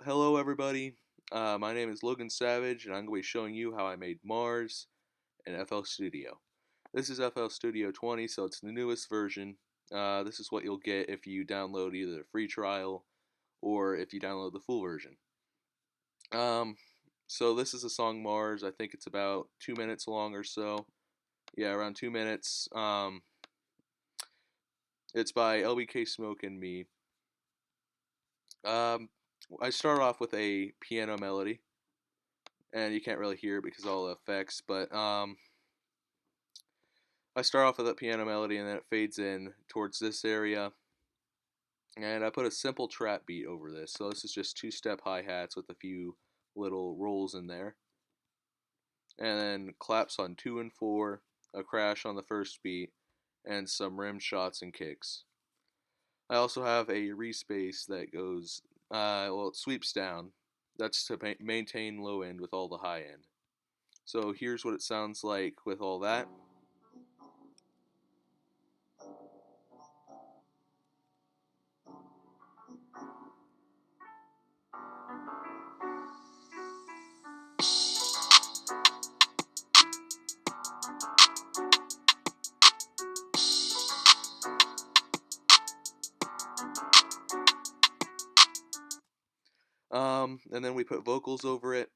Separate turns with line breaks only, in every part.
Hello everybody, my name is Logan Savage and I'm going to be showing you how I made Mars in FL Studio. This is FL Studio 20, so it's the newest version. This is what you'll get if you download either the free trial or if you download the full version. Um, so this is the song Mars. I think it's about 2 minutes long or so. Yeah, around 2 minutes. It's by LBK Smoke and me. Um, I start off with a piano melody, and you can't really hear it because of all the effects, but I start off with that piano melody and then it fades in towards this area, and I put a simple trap beat over this. So this is just two-step hi-hats with a few little rolls in there, and then claps on 2 and 4, a crash on the first beat, and some rim shots and kicks. I also have a respace that goes, it sweeps down. That's to maintain low end with all the high end. So here's what it sounds like with all that. And then we put vocals over it.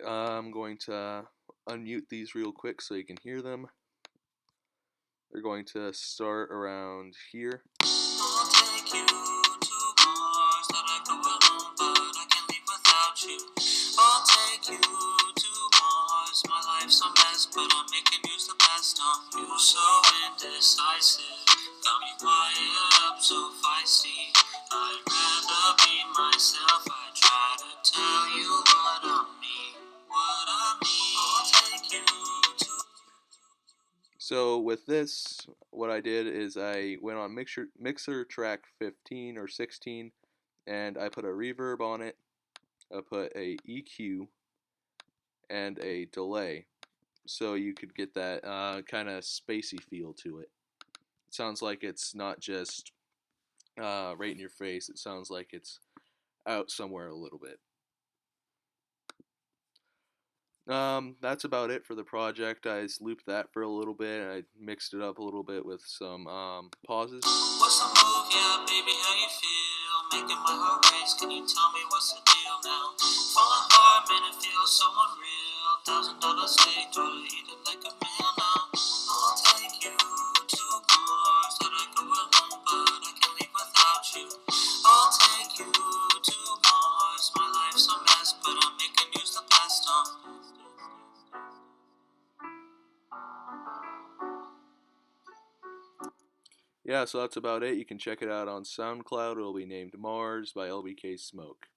I'm going to unmute these real quick so you can hear them. They're going to start around here. I'll take you to Mars, that I go alone, but I can't leave without you. I'll take you to Mars, my life's a mess, but I'm making use the best of you. So indecisive, got me wired up so feisty. I'd rather be myself, I try to tell you what I mean. I'll take you to. So with this, what I did is I went on mixer track 15 or 16, and I put a reverb on it. I put a EQ and a delay, so you could get that kind of spacey feel to it. It sounds like it's not just right in your face. It sounds like it's out somewhere a little bit. That's about it for the project. I just looped that for a little bit, and I mixed it up a little bit with some pauses. What's the move, yeah, baby, how you feel? Making my heart race, can you tell me what's the deal now? Falling hard, man, it feels so unreal. $1,000 steak, try to eat it like a meal now. I'll take you to Mars, that I go alone, but I can't leave without you. I'll take you to Mars, my life's a mess, but I'm making use the best of. Yeah, so that's about it. You can check it out on SoundCloud. It'll be named Mars by LBK Smoke.